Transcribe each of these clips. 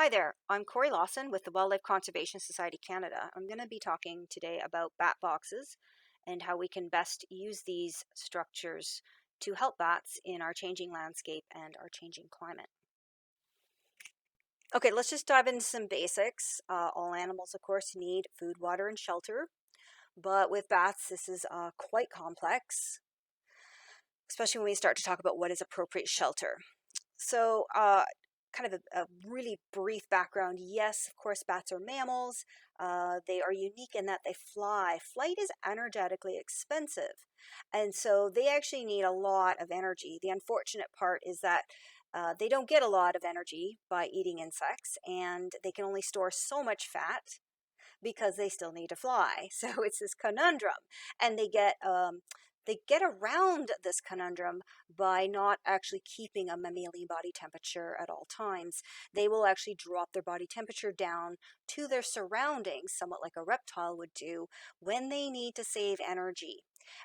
Hi there, I'm Cori Lausen with the Wildlife Conservation Society Canada. I'm going to be talking today about bat boxes and how we can best use these structures to help bats in our changing landscape and our changing climate. Okay, let's just dive into some basics. All animals, of course, need food, water, and shelter, but with bats, this is quite complex, especially when we start to talk about what is appropriate shelter. So, kind of a really brief background. Yes, of course, bats are mammals. They are unique in that they fly. Flight is energetically expensive, and so they actually need a lot of energy. The unfortunate part is that they don't get a lot of energy by eating insects, and they can only store so much fat because they still need to fly. So it's this conundrum, and they get around this conundrum by not actually keeping a mammalian body temperature at all times. They will actually drop their body temperature down to their surroundings, somewhat like a reptile would do, when they need to save energy.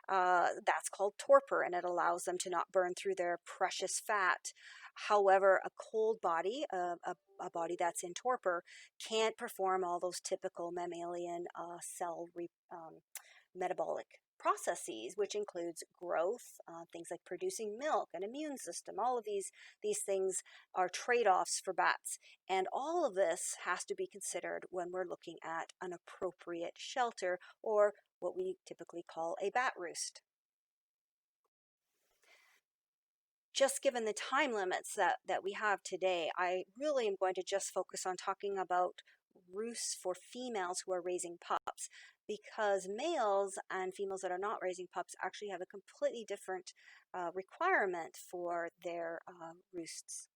That's called torpor, and it allows them to not burn through their precious fat. However, a cold body, a body that's in torpor, can't perform all those typical mammalian metabolic processes, which includes growth, things like producing milk, and immune system. All of these things are trade-offs for bats, and all of this has to be considered when we're looking at an appropriate shelter, or what we typically call a bat roost. Just given the time limits that we have today, I really am going to just focus on talking about roosts for females who are raising pups, because males and females that are not raising pups actually have a completely different requirement for their roosts.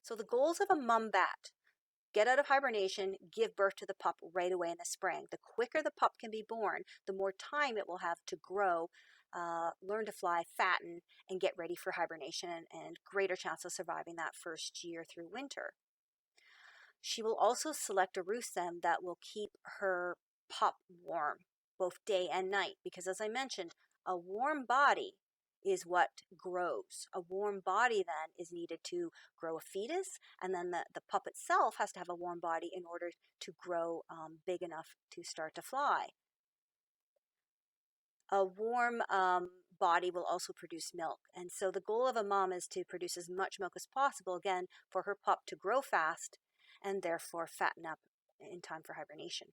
So the goals of a mum bat: get out of hibernation, give birth to the pup right away in the spring. The quicker the pup can be born, the more time it will have to grow, learn to fly, fatten, and get ready for hibernation, and greater chance of surviving that first year through winter. She will also select a roost then that will keep her pup warm, both day and night, because as I mentioned, a warm body is what grows. A warm body then is needed to grow a fetus, and then the pup itself has to have a warm body in order to grow big enough to start to fly. A warm body will also produce milk, and so the goal of a mom is to produce as much milk as possible, again, for her pup to grow fast and therefore fatten up in time for hibernation.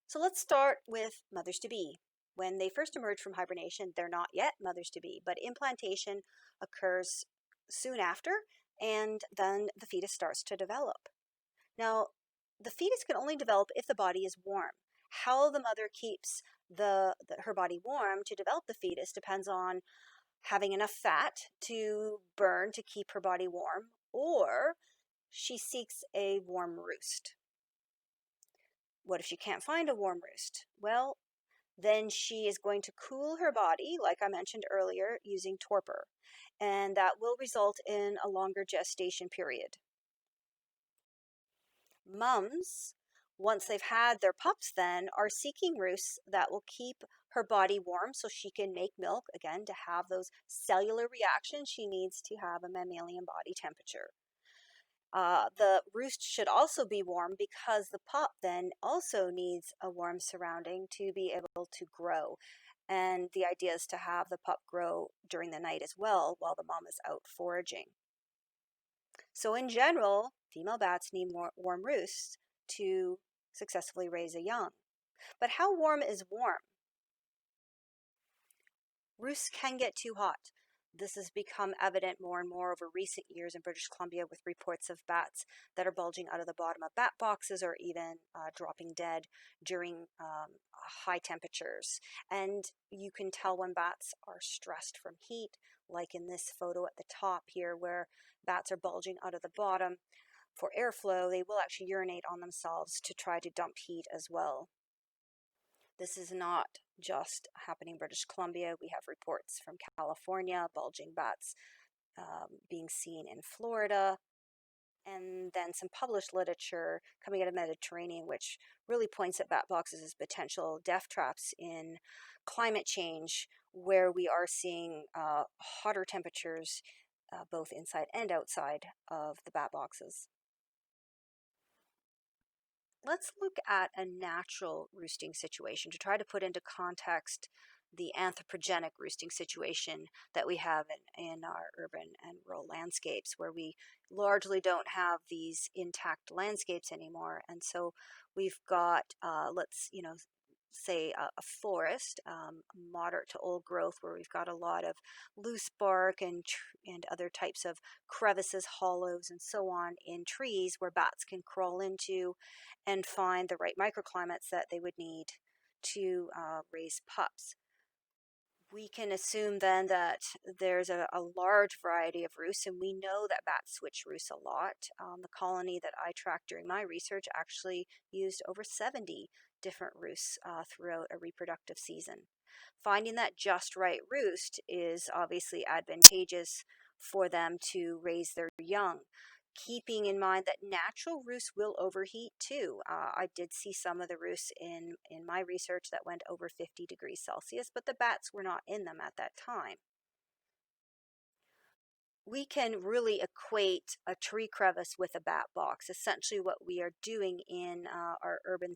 So let's start with mothers-to-be. When they first emerge from hibernation, they're not yet mothers-to-be, but implantation occurs soon after, and then the fetus starts to develop. Now, the fetus can only develop if the body is warm. How the mother keeps her body warm to develop the fetus depends on having enough fat to burn to keep her body warm, or she seeks a warm roost. What if she can't find a warm roost? Well, then she is going to cool her body, like I mentioned earlier, using torpor, and that will result in a longer gestation period. Mums, once they've had their pups then, are seeking roosts that will keep her body warm so she can make milk, again, to have those cellular reactions she needs to have a mammalian body temperature. The roost should also be warm because the pup then also needs a warm surrounding to be able to grow. And the idea is to have the pup grow during the night as well while the mom is out foraging. So in general, female bats need more warm roosts to successfully raise a young. But how warm is warm? Roosts can get too hot. This has become evident more and more over recent years in British Columbia, with reports of bats that are bulging out of the bottom of bat boxes, or even dropping dead during high temperatures. And you can tell when bats are stressed from heat, like in this photo at the top here, where bats are bulging out of the bottom. For airflow, they will actually urinate on themselves to try to dump heat as well. This is not just happening in British Columbia. We have reports from California, bulging bats being seen in Florida, and then some published literature coming out of the Mediterranean, which really points at bat boxes as potential death traps in climate change, where we are seeing hotter temperatures both inside and outside of the bat boxes. Let's look at a natural roosting situation to try to put into context the anthropogenic roosting situation that we have in our urban and rural landscapes, where we largely don't have these intact landscapes anymore. And so we've got, let's, say a forest, moderate to old growth, where we've got a lot of loose bark and other types of crevices, hollows, and so on in trees where bats can crawl into and find the right microclimates that they would need to raise pups. We can assume then that there's a large variety of roosts, and we know that bats switch roosts a lot. The colony that I tracked during my research actually used over 70 different roosts throughout a reproductive season. Finding that just right roost is obviously advantageous for them to raise their young, keeping in mind that natural roosts will overheat too. I did see some of the roosts in my research that went over 50 degrees Celsius, but the bats were not in them at that time. We can really equate a tree crevice with a bat box. Essentially what we are doing in our urban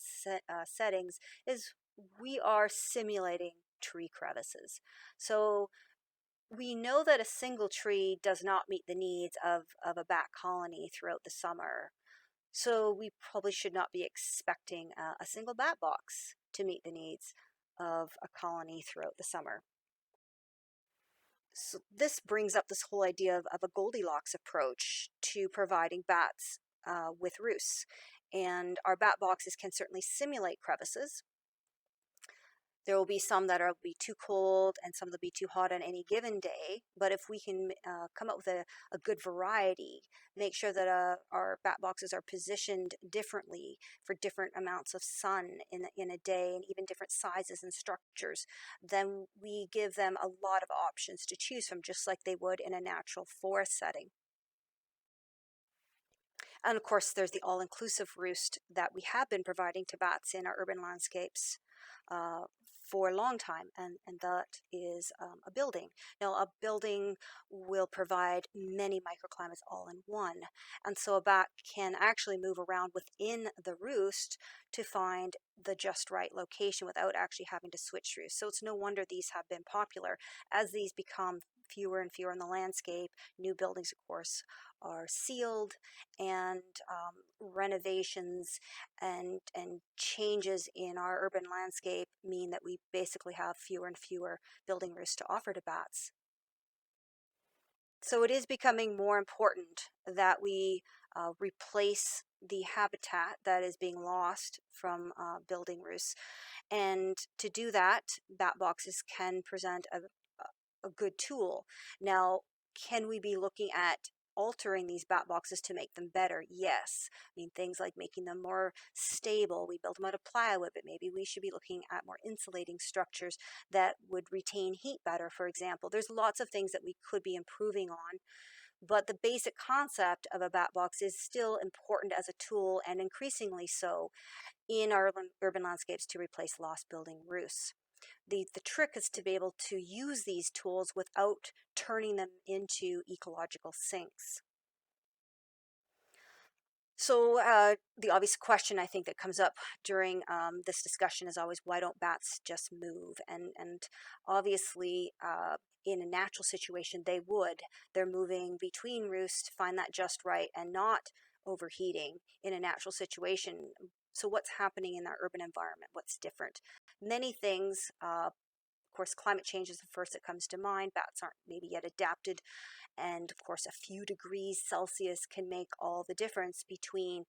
settings is we are simulating tree crevices. So we know that a single tree does not meet the needs of a bat colony throughout the summer. So we probably should not be expecting a single bat box to meet the needs of a colony throughout the summer. So this brings up this whole idea of a Goldilocks approach to providing bats with roosts. And our bat boxes can certainly simulate crevices. There will be some that will be too cold and some that will be too hot on any given day. But if we can come up with a good variety, make sure that our bat boxes are positioned differently for different amounts of sun in a day, and even different sizes and structures, then we give them a lot of options to choose from, just like they would in a natural forest setting. And of course, there's the all-inclusive roost that we have been providing to bats in our urban landscapes uh, for a long time, and that is a building. Now, a building will provide many microclimates all in one, and so a bat can actually move around within the roost to find the just right location without actually having to switch roosts. So it's no wonder these have been popular. As these become fewer and fewer in the landscape, new buildings, of course, are sealed, and renovations and changes in our urban landscape mean that we basically have fewer and fewer building roosts to offer to bats. So it is becoming more important that we replace the habitat that is being lost from building roosts. And to do that, bat boxes can present a good tool. Now, can we be looking at altering these bat boxes to make them better? Yes. I mean, things like making them more stable. We build them out of plywood, but maybe we should be looking at more insulating structures that would retain heat better, for example. There's lots of things that we could be improving on, but the basic concept of a bat box is still important as a tool, and increasingly so in our urban landscapes, to replace lost building roosts. The trick is to be able to use these tools without turning them into ecological sinks. So the obvious question I think that comes up during this discussion is always, why don't bats just move? And obviously in a natural situation they would. They're moving between roosts to find that just right and not overheating in a natural situation. So what's happening in our urban environment? What's different? Many things. Of course, climate change is the first that comes to mind. Bats aren't maybe yet adapted, and of course a few degrees Celsius can make all the difference between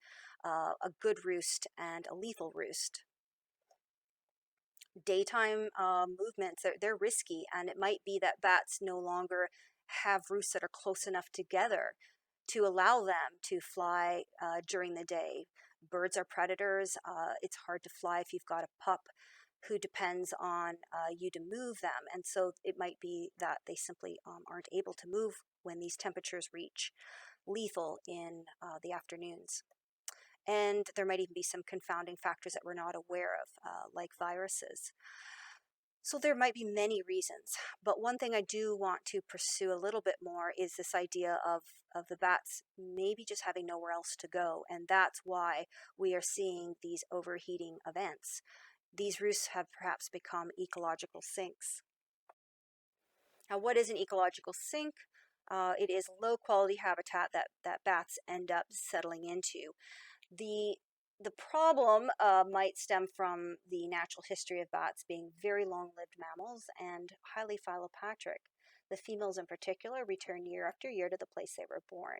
a good roost and a lethal roost. Daytime movements, they're risky, and it might be that bats no longer have roosts that are close enough together to allow them to fly during the day. Birds are predators. It's hard to fly if you've got a pup who depends on you to move them. And so it might be that they simply aren't able to move when these temperatures reach lethal in the afternoons. And there might even be some confounding factors that we're not aware of, like viruses. So there might be many reasons, but one thing I do want to pursue a little bit more is this idea of the bats maybe just having nowhere else to go, and that's why we are seeing these overheating events. These roosts have perhaps become ecological sinks. Now, what is an ecological sink? It is low quality habitat that bats end up settling into. The the problem might stem from the natural history of bats being very long-lived mammals and highly philopatric. The females in particular return year after year to the place they were born,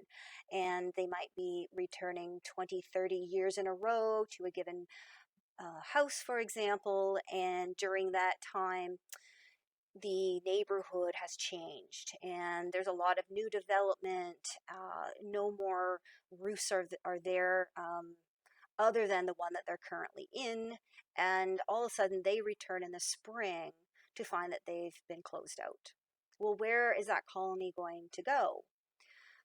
and they might be returning 20, 30 years in a row to a given house, for example, and during that time, the neighborhood has changed and there's a lot of new development. No more roofs are there other than the one that they're currently in, and all of a sudden they return in the spring to find that they've been closed out. Well, where is that colony going to go?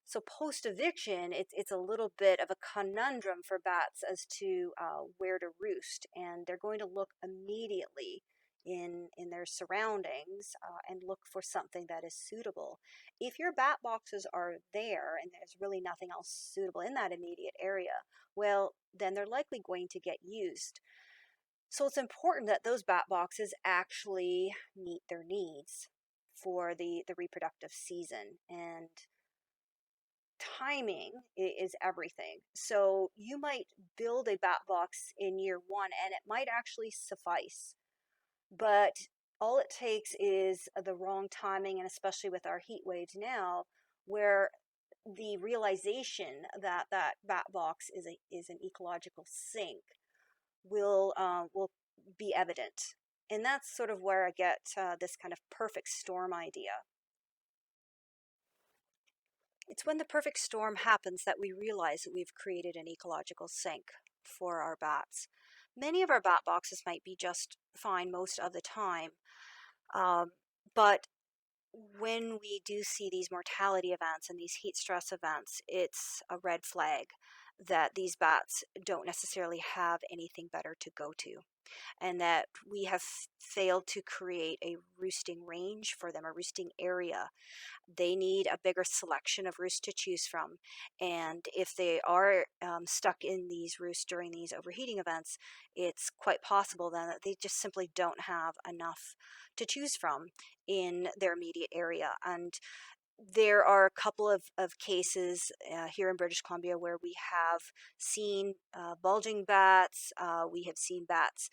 So post eviction, it's a little bit of a conundrum for bats as to where to roost, and they're going to look immediately in their surroundings and look for something that is suitable. If your bat boxes are there and there's really nothing else suitable in that immediate area, well, then they're likely going to get used. So it's important that those bat boxes actually meet their needs for the reproductive season, and timing is everything. So you might build a bat box in year one and it might actually suffice, but all it takes is the wrong timing, and especially with our heat waves now, where the realization that that bat box is an ecological sink will be evident. And that's sort of where I get this kind of perfect storm idea. It's when the perfect storm happens that we realize that we've created an ecological sink for our bats. Many of our bat boxes might be just fine most of the time, um, but when we do see these mortality events and these heat stress events, it's a red flag that these bats don't necessarily have anything better to go to, and that we have failed to create a roosting range for them, a roosting area. They need a bigger selection of roosts to choose from. And if they are stuck in these roosts during these overheating events, it's quite possible then that they just simply don't have enough to choose from in their immediate area. And there are a couple of cases here in British Columbia where we have seen bulging bats. We have seen bats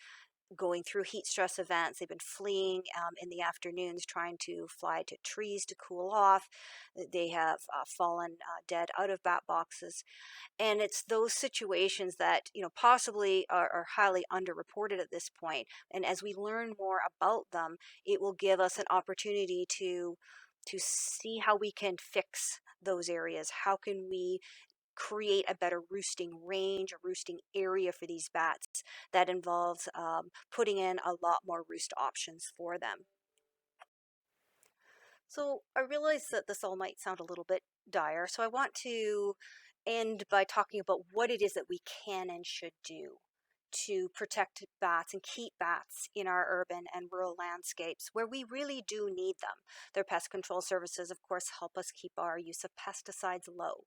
going through heat stress events. They've been fleeing in the afternoons, trying to fly to trees to cool off. They have fallen dead out of bat boxes. And it's those situations that, possibly are highly underreported at this point. And as we learn more about them, it will give us an opportunity to see how we can fix those areas. How can we create a better roosting range, a roosting area for these bats that involves putting in a lot more roost options for them. So I realize that this all might sound a little bit dire, so I want to end by talking about what it is that we can and should do to protect bats and keep bats in our urban and rural landscapes where we really do need them. Their pest control services, of course, help us keep our use of pesticides low.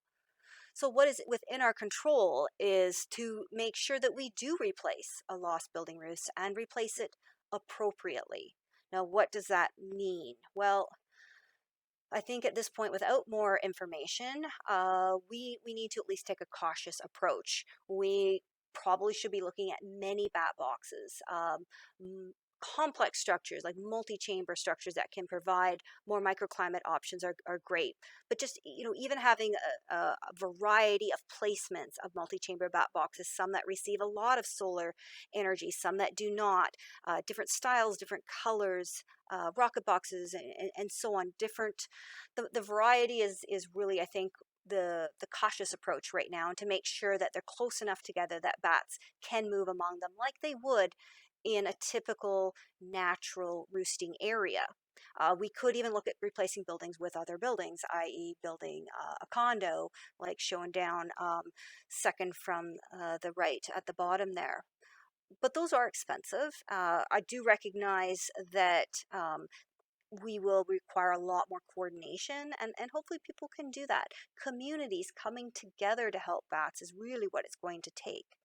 So what is within our control is to make sure that we do replace a lost building roost and replace it appropriately. Now, what does that mean? Well, I think at this point, without more information, we need to at least take a cautious approach. We probably should be looking at many bat boxes, complex structures like multi-chamber structures that can provide more microclimate options are great. But just even having a variety of placements of multi-chamber bat boxes, some that receive a lot of solar energy, some that do not, different styles, different colors, rocket boxes, and so on. The variety is really, I think, the cautious approach right now, and to make sure that they're close enough together that bats can move among them like they would in a typical natural roosting area. We could even look at replacing buildings with other buildings, i.e. building a condo, like shown down second from the right at the bottom there. but those are expensive. I do recognize that we will require a lot more coordination, and hopefully people can do that. Communities coming together to help bats is really what it's going to take.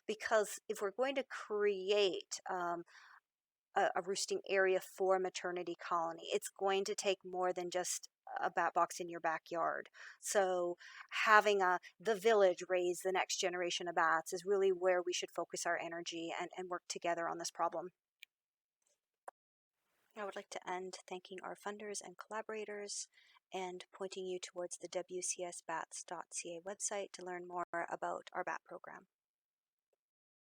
Because if we're going to create a roosting area for a maternity colony, it's going to take more than just a bat box in your backyard. So having the village raise the next generation of bats is really where we should focus our energy and work together on this problem. I would like to end thanking our funders and collaborators and pointing you towards the WCSbats.ca website to learn more about our bat program.